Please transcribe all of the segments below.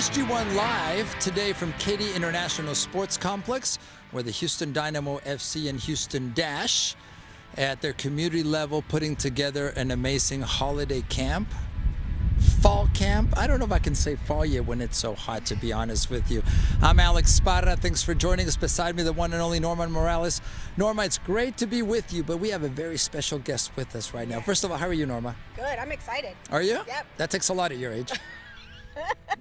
SG1 Live today from Katy International Sports Complex, where the Houston Dynamo FC and Houston Dash at their community level putting together an amazing holiday camp. Fall camp. I don't know if I can say fall yet when it's so hot, to be honest with you. I'm Alex Spada. Thanks for joining us. Beside me, the one and only Norma Morales. Norma, it's great to be with you, but we have a very special guest with us right now. First of all, how are you, Norma? Good. I'm excited. Are you? Yep. That takes a lot at your age.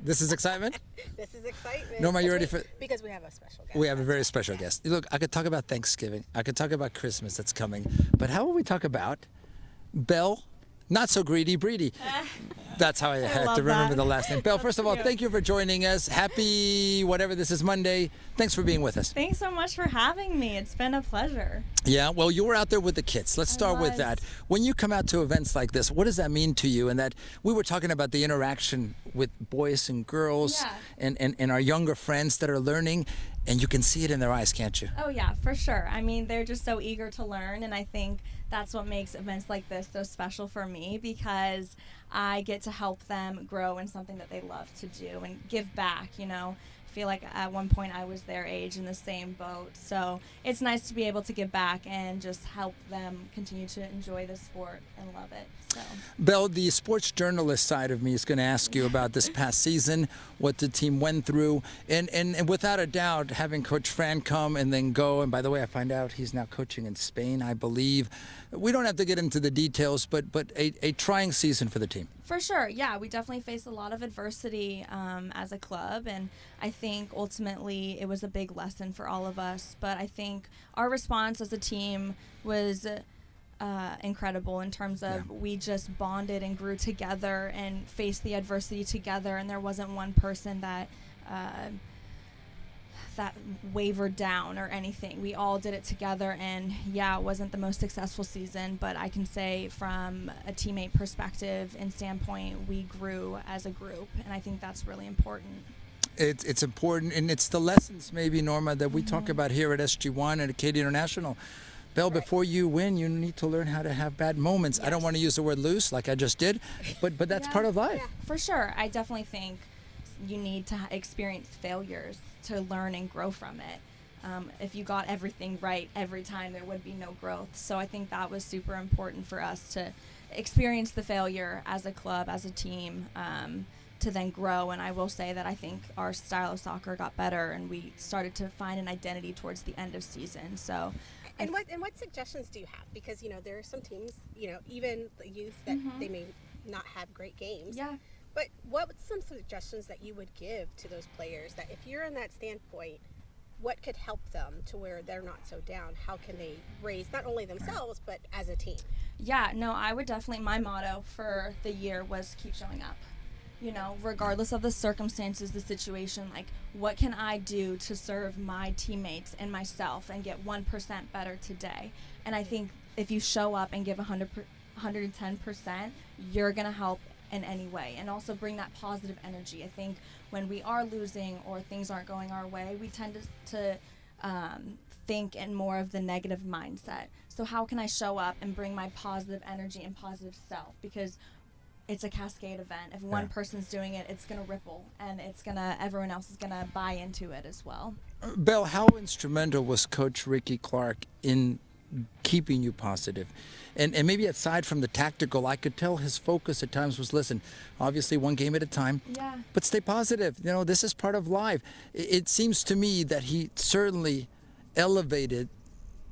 This is excitement? This is excitement. Norma, you ready for... Because we have a special guest. We have a very special guest. Look, I could talk about Thanksgiving. I could talk about Christmas that's coming. But how will we talk about Belle, not so greedy, Breedy? That's how I had to remember the last name. Belle, first of all, thank you for joining us. Happy whatever this is, Monday. Thanks for being with us. Thanks so much for having me. It's been a pleasure. Yeah, well, you were out there with the kids. Let's start with that. When you come out to events like this, what does that mean to you? And that we were talking about the interaction with boys and girls and our younger friends that are learning, and you can see it in their eyes, can't you? Oh, yeah, for sure. I mean, they're just so eager to learn, and I think that's what makes events like this so special for me, because I get to help them grow in something that they love to do and give back, you know. I feel like at one point I was their age in the same boat. So it's nice to be able to give back and just help them continue to enjoy the sport and love it. So. Belle, the sports journalist side of me is going to ask you about this past season, what the team went through, and without a doubt, having Coach Fran come and then go, and by the way, I find out he's now coaching in Spain, I believe. We don't have to get into the details, but a trying season for the team. For sure, yeah. We definitely faced a lot of adversity as a club, and I think ultimately it was a big lesson for all of us. But I think our response as a team was incredible in terms of we just bonded and grew together and faced the adversity together, and there wasn't one person that wavered down or anything. We all did it together, and yeah, it wasn't the most successful season, but I can say from a teammate perspective and standpoint, we grew as a group, and I think that's really important. It's important, and it's the lessons maybe, Norma, that we talk about here at SG1 and at Katy International. Belle, before you win, you need to learn how to have bad moments. Yes. I don't want to use the word loose like I just did, but that's part of life. Yeah, for sure. I definitely think you need to experience failures to learn and grow from it. If you got everything right every time, there would be no growth. So I think that was super important for us to experience the failure as a club, as a team, to then grow. And I will say that I think our style of soccer got better, and we started to find an identity towards the end of season. So. And what suggestions do you have? Because, you know, there are some teams, you know, even the youth that they may not have great games. Yeah. But what would some suggestions that you would give to those players that if you're in that standpoint, what could help them to where they're not so down? How can they raise not only themselves, but as a team? Yeah, no, I would definitely, my motto for the year was keep showing up. You know, regardless of the circumstances, the situation, like, what can I do to serve my teammates and myself and get 1% better today? And I think if you show up and give 110%, you're going to help in any way, and also bring that positive energy. I think when we are losing or things aren't going our way, we tend to think in more of the negative mindset. So how can I show up and bring my positive energy and positive self? Because it's a cascade event. If one person's doing it, it's going to ripple, and everyone else is going to buy into it as well. Belle, how instrumental was Coach Ricky Clark in keeping you positive? And maybe aside from the tactical, I could tell his focus at times was, listen, obviously one game at a time, but stay positive. You know, this is part of life. It seems to me that he certainly elevated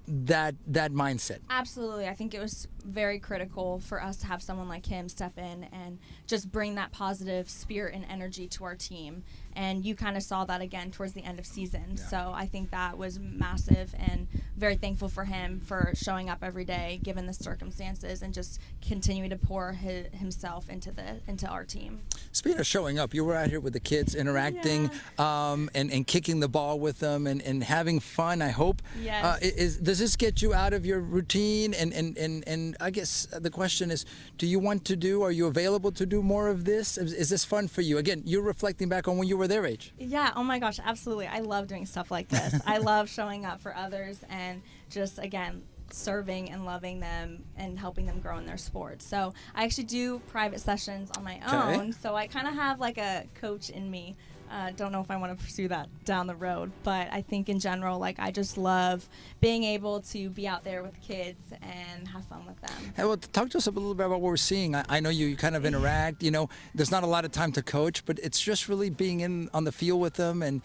that mindset. Absolutely. I think it was very critical for us to have someone like him step in and just bring that positive spirit and energy to our team. And you kind of saw that again towards the end of season. Yeah. So I think that was massive, and very thankful for him for showing up every day given the circumstances and just continuing to pour himself into our team. Speaking of showing up, you were out here with the kids interacting and kicking the ball with them and having fun, I hope. Yes. Does this get you out of your routine? And I guess the question is, are you available to do more of this? Is this fun for you? Again, you're reflecting back on when you were their age. Yeah, oh my gosh, absolutely. I love doing stuff like this. I love showing up for others and just, again, serving and loving them and helping them grow in their sport. So I actually do private sessions on my own, so I kind of have like a coach in me Don't know if I want to pursue that down the road, but I think in general, like, I just love being able to be out there with kids and have fun with them. Hey, well, talk to us a little bit about what we're seeing. I know you kind of interact. You know, there's not a lot of time to coach, but it's just really being in on the field with them and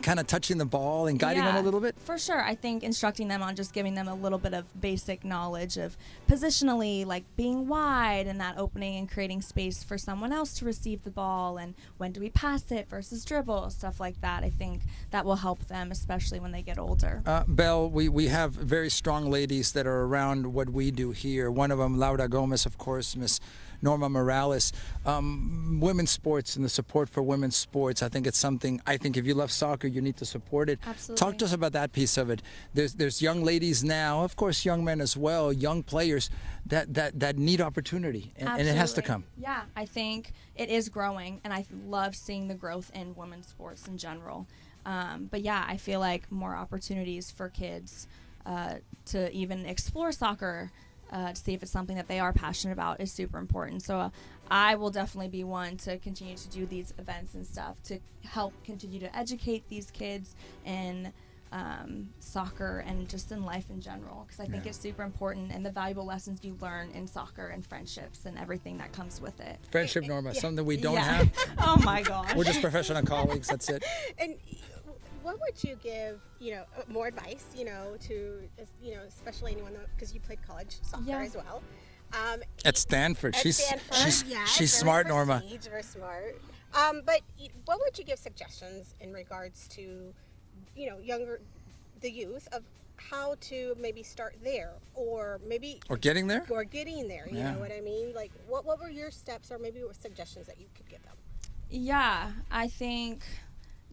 kind of touching the ball and guiding them a little bit. For sure. I think instructing them on just giving them a little bit of basic knowledge of positionally, like being wide and that opening and creating space for someone else to receive the ball, and when do we pass it versus dribble, stuff like that. I think that will help them, especially when they get older. Belle, we have very strong ladies that are around what we do here. One of them, Laura Gomez, of course, Miss Norma Morales. Women's sports and the support for women's sports, I think it's something, I think if you love soccer, you need to support it. Absolutely. Talk to us about that piece of it. There's young ladies now, of course young men as well, young players that need opportunity, and it has to come. Yeah, I think it is growing, and I love seeing the growth in women's sports in general. But yeah, I feel like more opportunities for kids to even explore soccer, to see if it's something that they are passionate about, is super important. So I will definitely be one to continue to do these events and stuff to help continue to educate these kids in soccer and just in life in general, because I think it's super important, and the valuable lessons you learn in soccer and friendships and everything that comes with it. Friendship, Norma, something we don't have. Oh my gosh. We're just professional colleagues, that's it. And what would you give, more advice, to, especially anyone, because you played college soccer as well. At Stanford. At She's very smart, Norma. Very smart. But what would you give suggestions in regards to, the youth, of how to maybe start there, or getting there? You know what I mean? Like, what were your steps, or maybe what suggestions that you could give them? Yeah, I think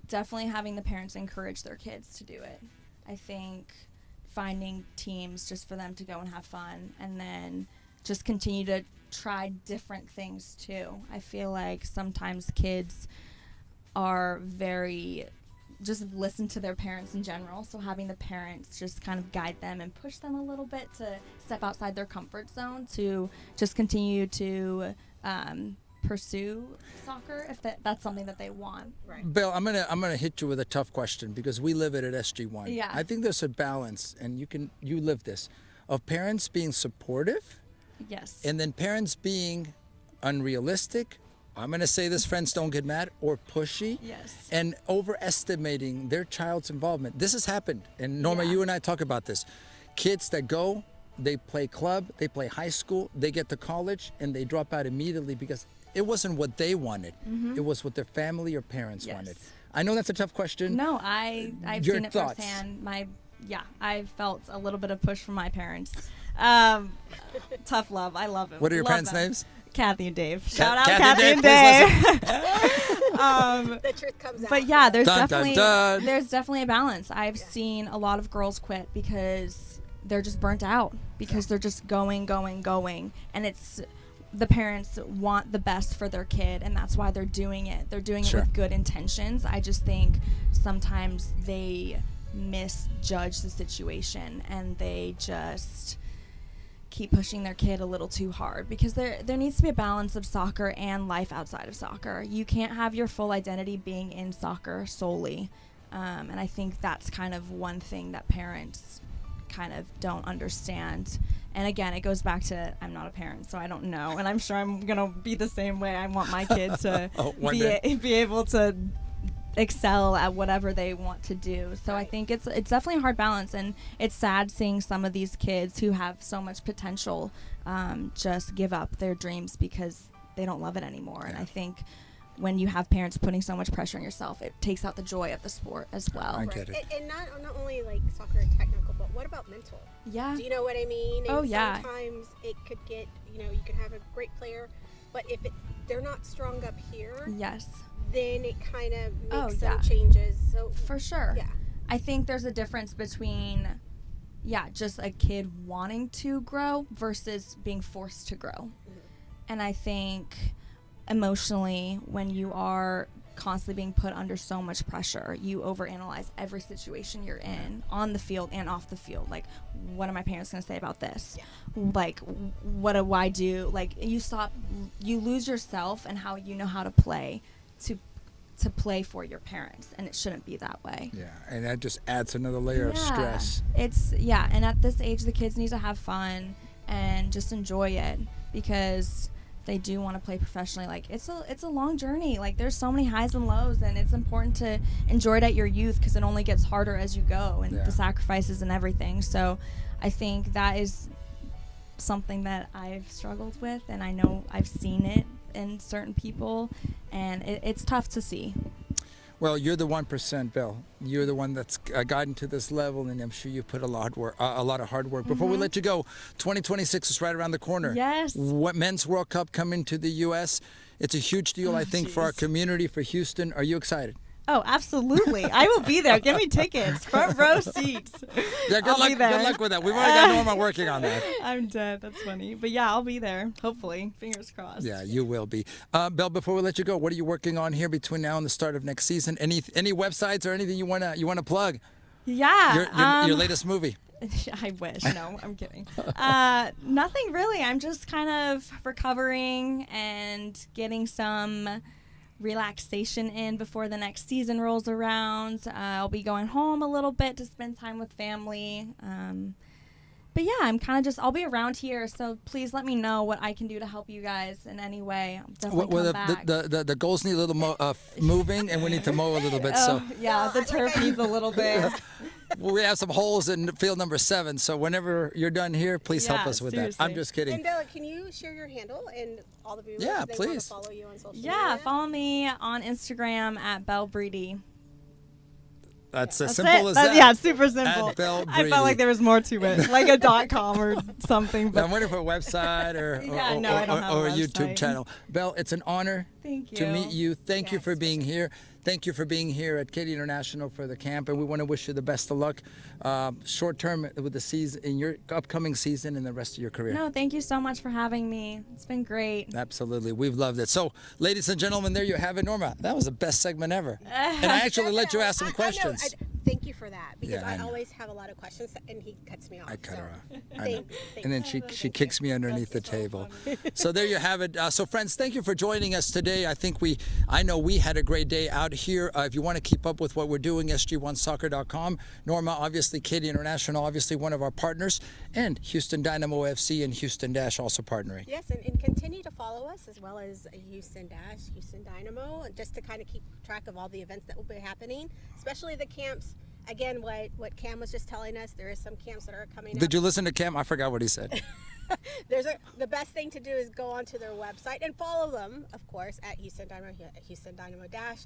definitely having the parents encourage their kids to do it. I think finding teams just for them to go and have fun, and then just continue to try different things too. I feel like sometimes kids are just listen to their parents in general, so having the parents just kind of guide them and push them a little bit to step outside their comfort zone to just continue to pursue soccer if that's something that they want. Right. Bill, I'm gonna hit you with a tough question, because we live it at SG1. Yeah. I think there's a balance, and you live this, of parents being supportive, Yes. and then parents being unrealistic. I'm gonna say this, friends don't get mad, or pushy. Yes. And overestimating their child's involvement. This has happened, and Norma, you and I talk about this. Kids that go, they play club, they play high school, they get to college, and they drop out immediately because it wasn't what they wanted. Mm-hmm. It was what their family or parents wanted. I know that's a tough question. No, I've Your seen it thoughts? firsthand. I've felt a little bit of push from my parents. Tough love. I love it. What are your Love parents' them. names? Kathy and Dave. Shout out Kathy and Kathy and Dave, Dave. The truth comes out. But yeah, there's Dun, dun, definitely dun. there's definitely a balance. I've seen a lot of girls quit because they're just burnt out, because they're just going, and it's the parents want the best for their kid, and that's why they're doing it. They're doing it with good intentions. I just think sometimes they misjudge the situation, and they just keep pushing their kid a little too hard, because there needs to be a balance of soccer and life outside of soccer. You can't have your full identity being in soccer solely, and I think that's kind of one thing that parents kind of don't understand. And again, it goes back to, I'm not a parent, so I don't know, and I'm sure I'm gonna be the same way. I want my kid to be able to excel at whatever they want to do. So I think it's definitely a hard balance, and it's sad seeing some of these kids who have so much potential just give up their dreams because they don't love it anymore. And I think when you have parents putting so much pressure on yourself, it takes out the joy of the sport as well. I get it. And not only like soccer and technical, but what about mental? Yeah. Do you know what I mean? Oh, and yeah. Sometimes it could get, you can have a great player, but if they're not strong up here, Yes. then it kind of makes yeah. some changes. So For sure. Yeah. I think there's a difference between, just a kid wanting to grow versus being forced to grow. Mm-hmm. And I think emotionally, when you are constantly being put under so much pressure, you overanalyze every situation you're in, on the field and off the field. Like, what are my parents going to say about this? Yeah. Like, what do I do? Like, you lose yourself and how you know how to play to to play for your parents, and it shouldn't be that way. Yeah, and that just adds another layer of stress. And at this age, the kids need to have fun and just enjoy it, because they do want to play professionally. Like, it's a long journey. Like, there's so many highs and lows, and it's important to enjoy it at your youth, because it only gets harder as you go, and the sacrifices and everything. So I think that is something that I've struggled with, and I know I've seen it in certain people, and it's tough to see. Well, you're the 1%, Belle. You're the one that's gotten to this level, and I'm sure you put a lot of hard work. Before we let you go, 2026 is right around the corner. Yes. What Men's World Cup coming to the U.S.? It's a huge deal, I think, for our community, for Houston. Are you excited? Oh, absolutely. I will be there. Give me tickets. Front row seats. Yeah, good I'll be there. luck with that. We've already got Norma working on that. I'm dead. That's funny. But yeah, I'll be there. Hopefully. Fingers crossed. Yeah, you will be. Belle, before we let you go, what are you working on here between now and the start of next season? Any websites or anything you wanna plug? Yeah. Your latest movie. I wish. No, I'm kidding. Nothing really. I'm just kind of recovering and getting some relaxation in before the next season rolls around. I'll be going home a little bit to spend time with family. But yeah, I'm kind of I'll be around here, so please let me know what I can do to help you guys in any way. I'll definitely come back. The goals need a little moving, and we need to mow a little bit. So yeah, the turf needs a little bit. We have some holes in field number 7, so whenever you're done here, please help us with seriously. that. I'm just kidding. And Bella, can you share your handle and all the viewers? Yeah, they please. Want to follow you on social media? Yeah, follow me on Instagram at Belle Breedy. That's as That's simple it. as that. Yeah, super simple. At Belle I Breedy. felt like there was more to it, like a .com or something. But I'm waiting for a website or Yeah, no, I don't have or a a YouTube website. channel. Belle, it's an honor Thank you. to meet you. Thank you Yes, for being here. Thank you for being here at Katy International for the camp, and we want to wish you the best of luck, short term with the season, in your upcoming season, and the rest of your career. No, thank you so much for having me. It's been great. Absolutely, we've loved it. So, ladies and gentlemen, there you have it, Norma. That was the best segment ever, and I actually let you ask some questions. Thank you for that, because Yeah, I I know. always have a lot of questions, and he cuts me off. I cut her off. I know. Thanks. And then she kicks me underneath the table. So there you have it. So friends, thank you for joining us today. I know we had a great day out here. If you want to keep up with what we're doing, SG1soccer.com. Norma, obviously, Katy International, obviously one of our partners, and Houston Dynamo FC and Houston Dash also partnering. Yes, and continue to follow us, as well as Houston Dash, Houston Dynamo, just to kind of keep track of all the events that will be happening, especially the camps. Again, what Cam was just telling us, there is some camps that are coming up. Did you listen to Cam? I forgot what he said. The best thing to do is go onto their website and follow them, of course, at Houston Dynamo Dash,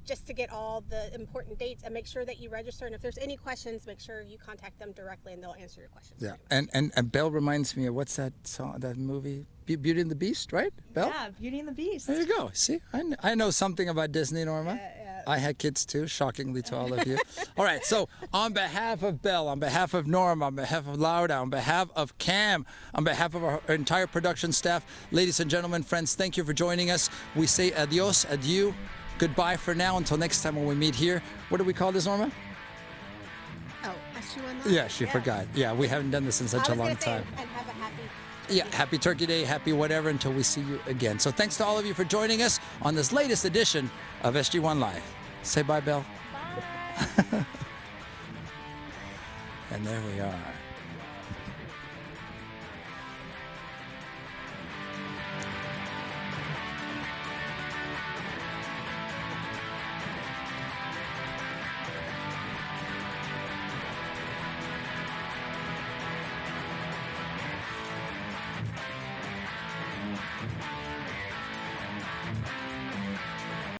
just to get all the important dates, and make sure that you register. And if there's any questions, make sure you contact them directly, and they'll answer your questions. Yeah, and Belle reminds me of what's that song, that movie, Beauty and the Beast, right? Belle? Yeah, Beauty and the Beast. There you go. See, I know something about Disney, Norma. I had kids too, shockingly to all of you. All right, so on behalf of Belle, on behalf of Norma, on behalf of Laura, on behalf of Cam, on behalf of our entire production staff, ladies and gentlemen, friends, thank you for joining us. We say adios, adieu, goodbye for now until next time when we meet here. What do we call this, Norma? Oh, SG1. Yeah, she forgot. Yeah, we haven't done this in such a long time. And have a happy. Yeah, happy Turkey Day, happy whatever, until we see you again. So thanks to all of you for joining us on this latest edition of SG1 Live. Say bye, Belle. Bye. And there we are.